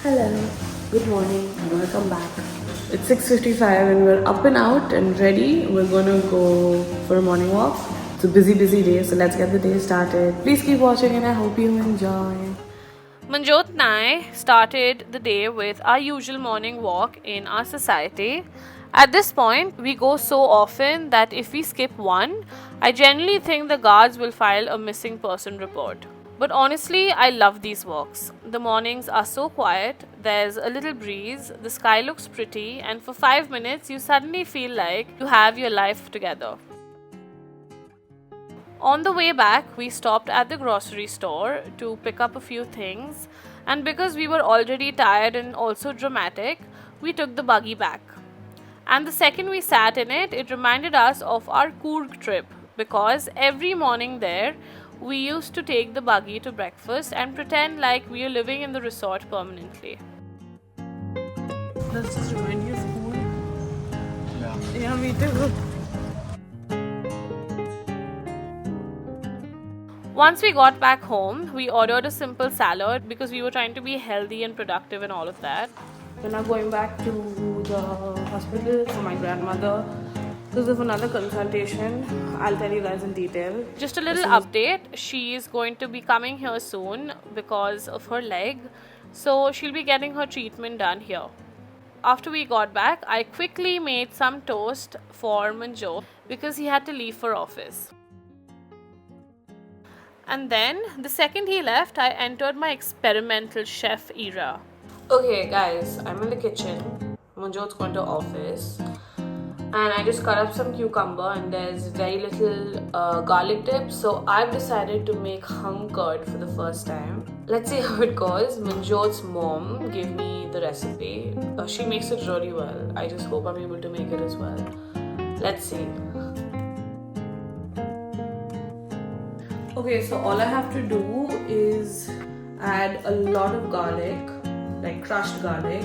Hello, good morning, and welcome back. It's 6:55 and we're up and out and ready. We're gonna go for a morning walk. It's a busy day, so let's get the day started. Please keep watching and I hope you enjoy. Manjot and I started the day with our usual morning walk in our society. At this point, we go so often that if we skip one, I generally think the guards will file a missing person report. But honestly, I love these walks. The mornings are so quiet, there's a little breeze, the sky looks pretty, and for 5 minutes, you suddenly feel like you have your life together. On the way back, we stopped at the grocery store to pick up a few things, and because we were already tired and also dramatic, we took the buggy back. And the second we sat in it, it reminded us of our Coorg trip because every morning there, we used to take the buggy to breakfast and pretend like we are living in the resort permanently. Does this remind you of school? Yeah, me too. Once we got back home, we ordered a simple salad because we were trying to be healthy and productive and all of that. We're now going back to the hospital for my grandmother because of another consultation. I'll tell you guys in detail. Just a little update, she is going to be coming here soon because of her leg, so she'll be getting her treatment done here. After we got back, I quickly made some toast for Manjot because he had to leave for office. And then, the second he left, I entered my experimental chef era. Okay, guys, I'm in the kitchen. Manjot's going to office. And I just cut up some cucumber and there's very little garlic dip. So I've decided to make hung curd for the first time. Let's see how it goes. Manjot's mom gave me the recipe. She makes it really well. I just hope I'm able to make it as well. Let's see. Okay, so all I have to do is add a lot of garlic, like crushed garlic,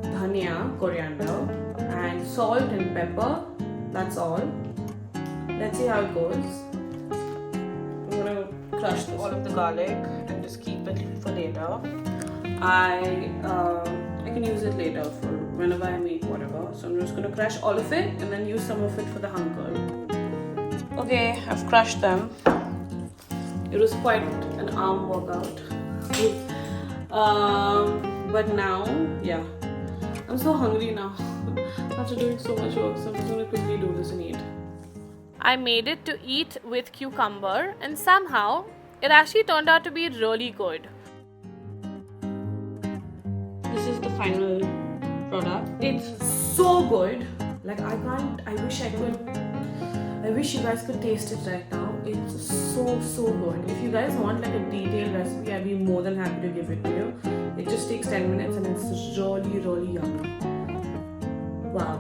dhania, coriander, and salt and pepper. That's all. Let's see how it goes. I'm gonna crush all of the garlic and just keep it for later. I can use it later for whenever I make whatever. So I'm just gonna crush all of it and then use some of it for the hung curd. Okay, I've crushed them. It was quite an arm workout. But now, yeah, I'm so hungry now. After doing so much work, so I'm just gonna quickly do this and eat. I made it to eat with cucumber, and somehow it actually turned out to be really good. This is the final product. It's so good. Like I wish you guys could taste it right now. It's so good. If you guys want like a detailed recipe, I'd be more than happy to give it to you. It just takes 10 minutes and it's really yummy. Wow.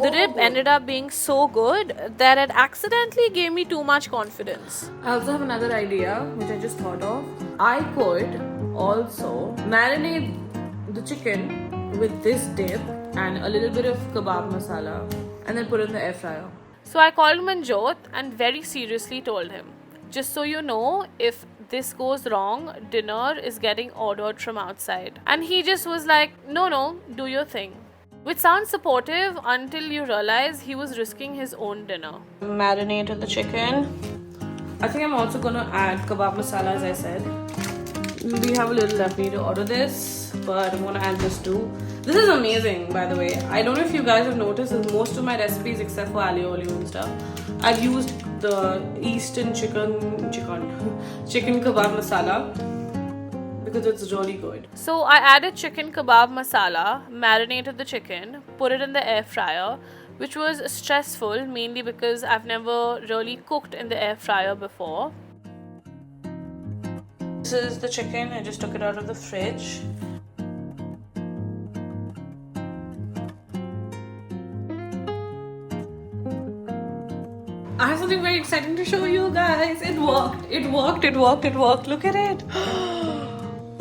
The dip ended up being so good that it accidentally gave me too much confidence. I also have another idea which I just thought of. I could also marinate the chicken with this dip and a little bit of kebab masala and then put it in the air fryer. So I called Manjot and very seriously told him, just so you know, if this goes wrong, dinner is getting ordered from outside. And he just was like, no, do your thing. Which sounds supportive until you realize he was risking his own dinner. Marinated the chicken. I think I'm also gonna add kebab masala as I said. We have a little left. We need to order this, but I'm gonna add this too. This is amazing, by the way. I don't know if you guys have noticed that most of my recipes, except for alio olio and stuff, I've used the Eastern chicken kebab masala because it's really good. So I added chicken kebab masala, marinated the chicken, put it in the air fryer, which was stressful mainly because I've never really cooked in the air fryer before. This is the chicken. I just took it out of the fridge. I have something very exciting to show you guys. It worked. Look at it.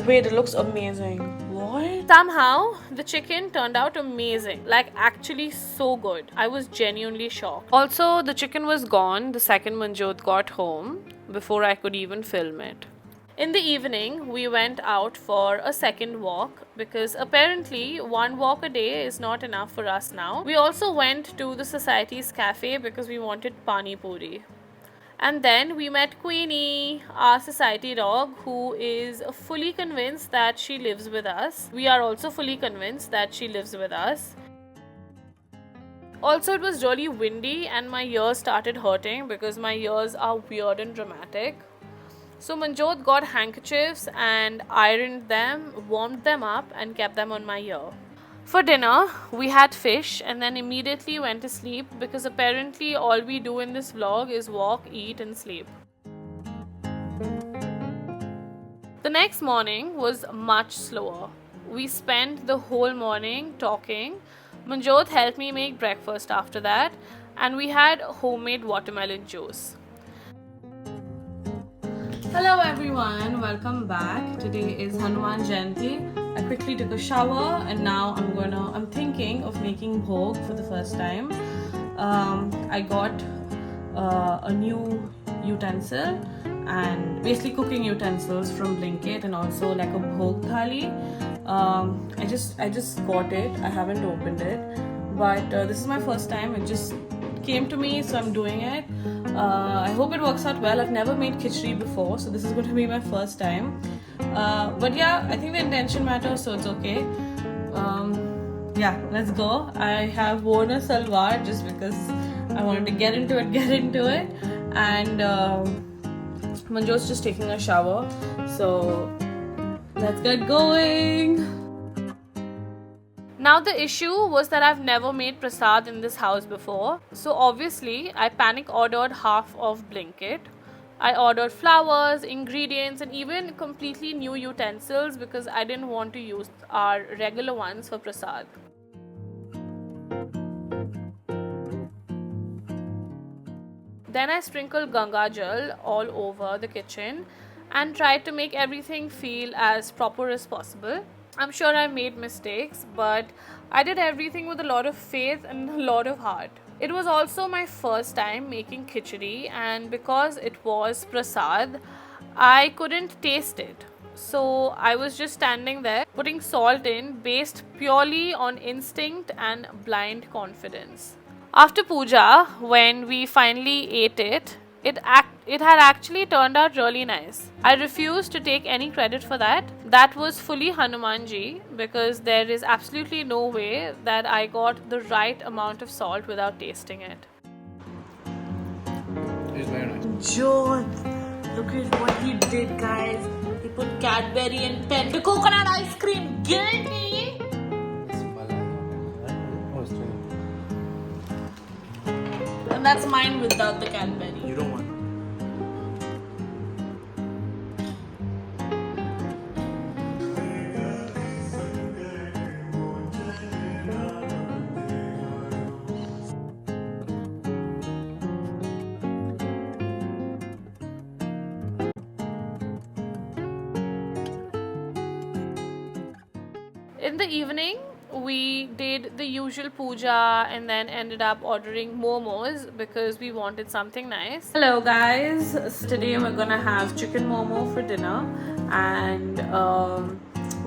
Wait, it looks amazing. What? Somehow, the chicken turned out amazing. Like, actually so good. I was genuinely shocked. Also, the chicken was gone the second Manjot got home, before I could even film it. In the evening, we went out for a second walk because apparently one walk a day is not enough for us now. We also went to the Society's cafe because we wanted pani puri. And then we met Queenie, our society dog, who is fully convinced that she lives with us. We are also fully convinced that she lives with us. Also, it was really windy and my ears started hurting because my ears are weird and dramatic. So Manjot got handkerchiefs and ironed them, warmed them up and kept them on my ear. For dinner, we had fish and then immediately went to sleep because apparently all we do in this vlog is walk, eat and sleep. The next morning was much slower. We spent the whole morning talking. Manjot helped me make breakfast after that and we had homemade watermelon juice. Hello everyone, welcome back. Today is Hanuman Jayanti. I quickly took a shower and now I'm thinking of making bhog for the first time. I got a new utensil and basically cooking utensils from Blinkit and also like a bhog thali. I just got it. I haven't opened it, but this is my first time. It just came to me, so I'm doing it. I hope it works out well. I've never made khichdi before, so this is going to be my first time. But yeah, I think the intention matters, so it's okay. Yeah, let's go. I have worn a salwar just because I wanted to get into it. And Manjot's just taking a shower, so let's get going. Now the issue was that I've never made prasad in this house before. So obviously I panic ordered half of Blinkit. I ordered flowers, ingredients and even completely new utensils because I didn't want to use our regular ones for prasad. Then I sprinkled Ganga Jal all over the kitchen and tried to make everything feel as proper as possible. I'm sure I made mistakes, but I did everything with a lot of faith and a lot of heart. It was also my first time making khichdi, and because it was prasad, I couldn't taste it. So I was just standing there putting salt in based purely on instinct and blind confidence. After puja, when we finally ate it, it had actually turned out really nice. I refuse to take any credit for that. That was fully Hanumanji because there is absolutely no way that I got the right amount of salt without tasting it. It's very nice. John, look at what he did, guys. He put Cadbury and Pembe coconut ice cream. Guilty. And that's mine without the Cadbury. You don't want. In the evening, we did the usual puja and then ended up ordering momos because we wanted something nice. Hello guys, so today we're gonna have chicken momo for dinner and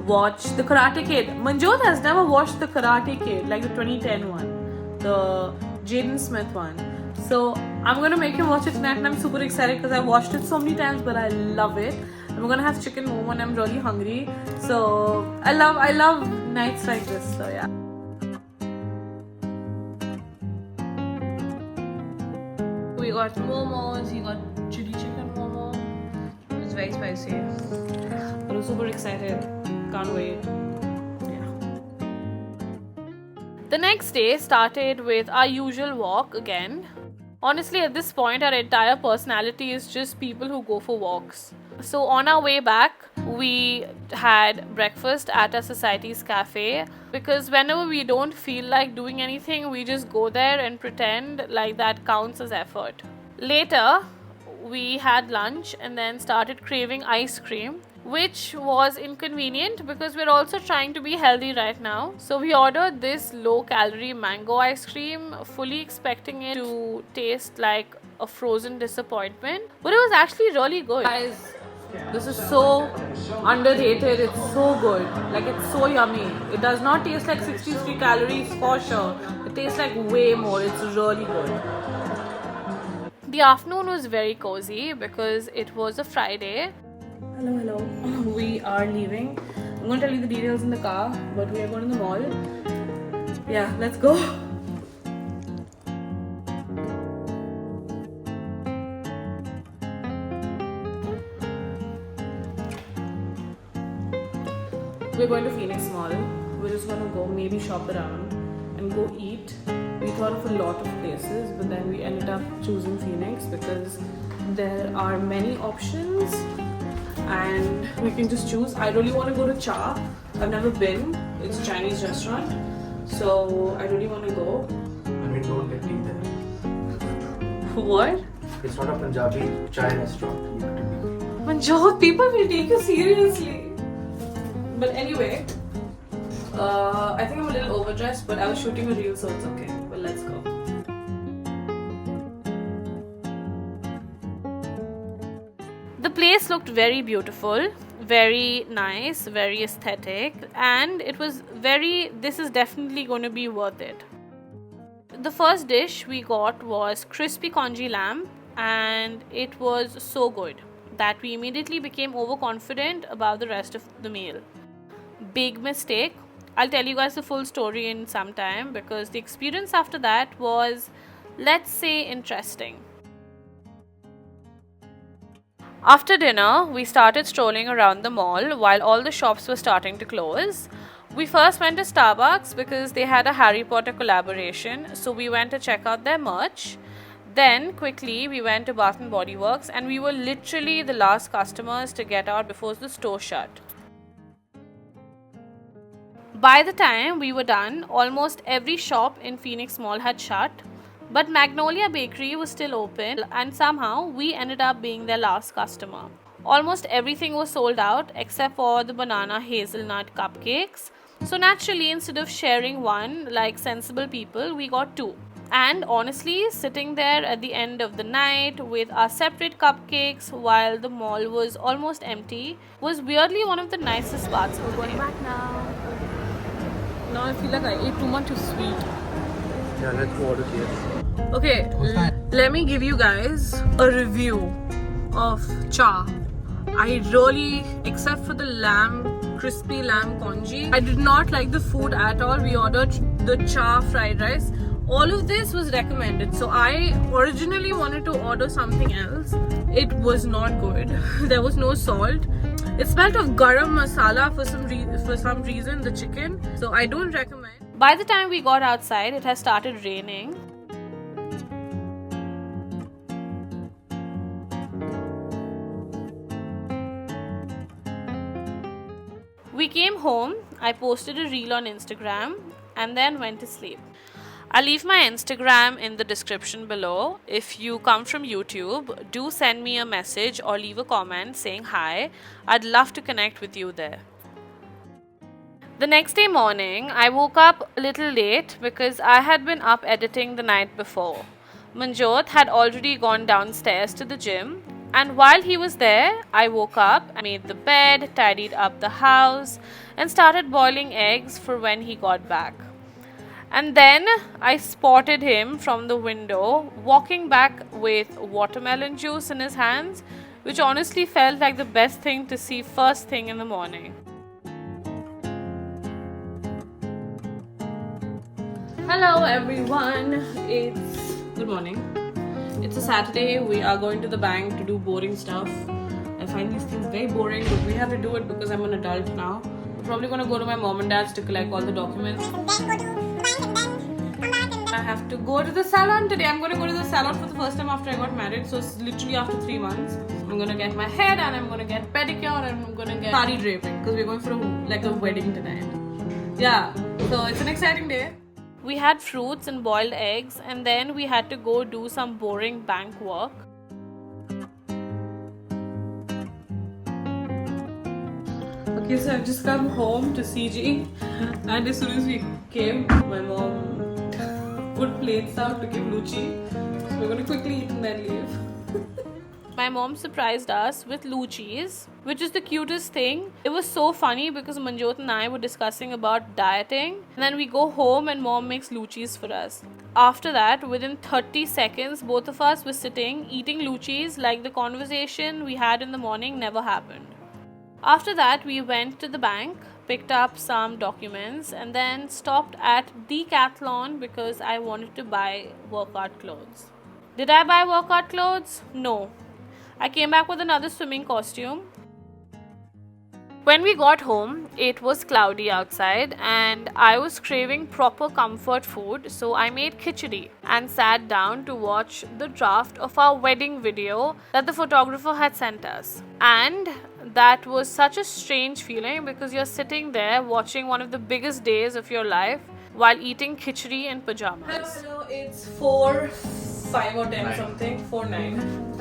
watch the Karate Kid. Manjot has never watched the Karate Kid, like the 2010 one, the Jaden Smith one. So I'm gonna make him watch it tonight and I'm super excited because I watched it so many times but I love it. And we're gonna have chicken momo and I'm really hungry. So I love nights like this, so yeah. We got momos, he got chili chicken momo. It's very spicy. But I'm super excited. Can't wait. Yeah. The next day started with our usual walk again. Honestly, at this point, our entire personality is just people who go for walks. So on our way back, we had breakfast at our society's cafe because whenever we don't feel like doing anything, we just go there and pretend like that counts as effort. Later, we had lunch and then started craving ice cream which was inconvenient because we're also trying to be healthy right now. So we ordered this low calorie mango ice cream, fully expecting it to taste like a frozen disappointment, but it was actually really good. Guys, this is so underrated. It's so good. Like, it's so yummy. It does not taste like 63 calories for sure. It tastes like way more. It's really good. The afternoon was very cozy because it was a Friday. Hello. We are leaving. I'm going to tell you the details in the car, but we are going to the mall. Yeah, let's go. We're going to Phoenix Mall. We're just going to go maybe shop around and go eat. We thought of a lot of places, but then we ended up choosing Phoenix because there are many options and we can just choose. I really want to go to Cha. I've never been. It's a Chinese restaurant, so I really want to go. I mean, don't get me there. What? It's not a Punjabi chai restaurant. You have to be. Manjot, people will take you seriously. But anyway, I think I'm a little overdressed, but I was shooting a reel, so it's okay. But let's go. The place looked very beautiful, very nice, very aesthetic, and it was this is definitely going to be worth it. The first dish we got was crispy congee lamb, and it was so good that we immediately became overconfident about the rest of the meal. Big mistake. I'll tell you guys the full story in some time because the experience after that was, let's say, interesting. After dinner, we started strolling around the mall while all the shops were starting to close. We first went to Starbucks because they had a Harry Potter collaboration, so we went to check out their merch. Then, quickly, we went to Bath & Body Works and we were literally the last customers to get out before the store shut. By the time we were done, almost every shop in Phoenix Mall had shut, but Magnolia Bakery was still open and somehow we ended up being their last customer. Almost everything was sold out except for the banana hazelnut cupcakes. So naturally, instead of sharing one like sensible people, we got two. And honestly, sitting there at the end of the night with our separate cupcakes while the mall was almost empty was weirdly one of the nicest parts of the day. Back now. Now I feel like I ate too much of sweet. Yeah, let's go order KFC. Okay, let me give you guys a review of Cha. I really, except for the crispy lamb congee, I did not like the food at all. We ordered the Cha fried rice. All of this was recommended. So I originally wanted to order something else. It was not good. There was no salt. It smelled of garam masala for some reason, the chicken. So I don't recommend. By the time we got outside, it has started raining. We came home, I posted a reel on Instagram and then went to sleep. I'll leave my Instagram in the description below. If you come from YouTube, do send me a message or leave a comment saying hi. I'd love to connect with you there. The next day morning, I woke up a little late because I had been up editing the night before. Manjot had already gone downstairs to the gym, and while he was there, I woke up, made the bed, tidied up the house, and started boiling eggs for when he got back. And then I spotted him from the window walking back with watermelon juice in his hands, which honestly felt like the best thing to see first thing in the morning. Hello everyone, it's good morning. It's a Saturday. We are going to the bank to do boring stuff. I find these things very boring, but we have to do it because I'm an adult now. I'm probably going to go to my mom and dad's to collect all the documents. I have to go to the salon today. I'm going to go to the salon for the first time after I got married. So it's literally after 3 months. I'm going to get my hair done. I'm going to get pedicure and I'm going to get sari draping because we're going for a wedding tonight. Yeah, so it's an exciting day. We had fruits and boiled eggs and then we had to go do some boring bank work. Okay, so I've just come home to CG, and as soon as we came, my mom put plates out to give Luchi. So we're gonna quickly eat and then leave. My mom surprised us with Luchis, which is the cutest thing. It was so funny because Manjot and I were discussing about dieting, and then we go home and mom makes Luchis for us. After that, within 30 seconds, both of us were sitting eating Luchis like the conversation we had in the morning never happened. After that, we went to the bank, picked up some documents, and then stopped at Decathlon because I wanted to buy workout clothes. Did I buy workout clothes? No. I came back with another swimming costume. When we got home, it was cloudy outside and I was craving proper comfort food, so I made khichdi and sat down to watch the draft of our wedding video that the photographer had sent us. And that was such a strange feeling because you're sitting there watching one of the biggest days of your life while eating khichdi in pajamas. Hello, it's 4, 5 or 10 something, 4, 9.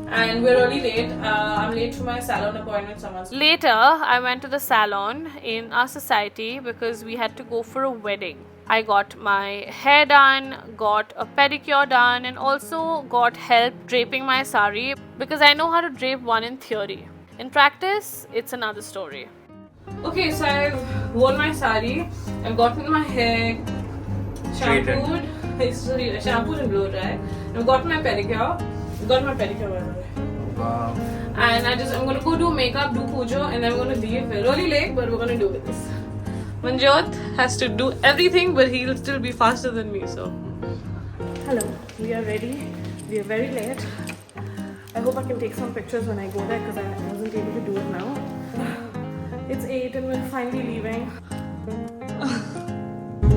And we're really late. I'm late for my salon appointment. Later, I went to the salon in our society because we had to go for a wedding. I got my hair done, got a pedicure done, and also got help draping my sari because I know how to drape one in theory. In practice, it's another story. Okay, so I've worn my sari, I've gotten my hair shampooed, shampooed and blow dry. I've got my pedicure. Got my pedicure by the way. Wow. And I'm gonna go do makeup, do pujo, and then I'm gonna leave. We're really late, but we're gonna do this. Manjot has to do everything, but he'll still be faster than me. So, hello, we are ready. We are very late. I hope I can take some pictures when I go there because I wasn't able to do it now. It's 8 and we're finally leaving.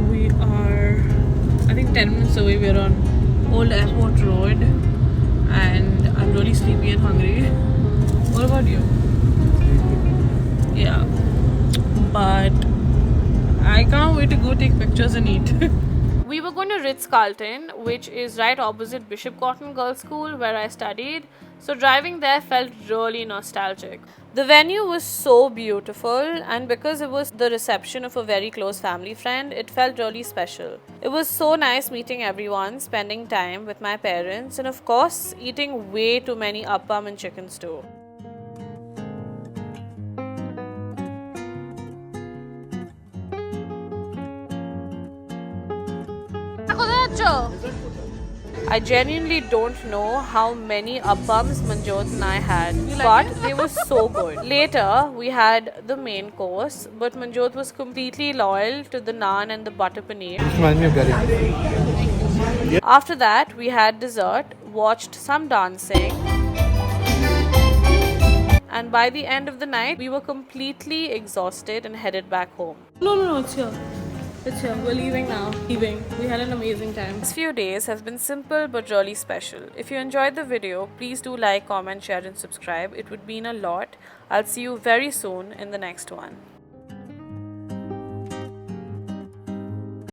We are, I think, 10 minutes away. We're on Old Airport Road. And I'm really sleepy and hungry. What about you? Yeah. But I can't wait to go take pictures and eat. We were going to Ritz-Carlton, which is right opposite Bishop Cotton Girls' School where I studied. So driving there felt really nostalgic. The venue was so beautiful, and because it was the reception of a very close family friend, it felt really special. It was so nice meeting everyone, spending time with my parents, and of course, eating way too many appam and chicken stew. I genuinely don't know how many appams Manjot and I had, but they were so good. Later, we had the main course, but Manjot was completely loyal to the naan and the butter paneer. Reminds me of Delhi. After that, we had dessert, watched some dancing, and by the end of the night, we were completely exhausted and headed back home. No, it's here. It's here. We're leaving now. Leaving. We had an amazing time. These few days have been simple but really special. If you enjoyed the video, please do like, comment, share and subscribe. It would mean a lot. I'll see you very soon in the next one.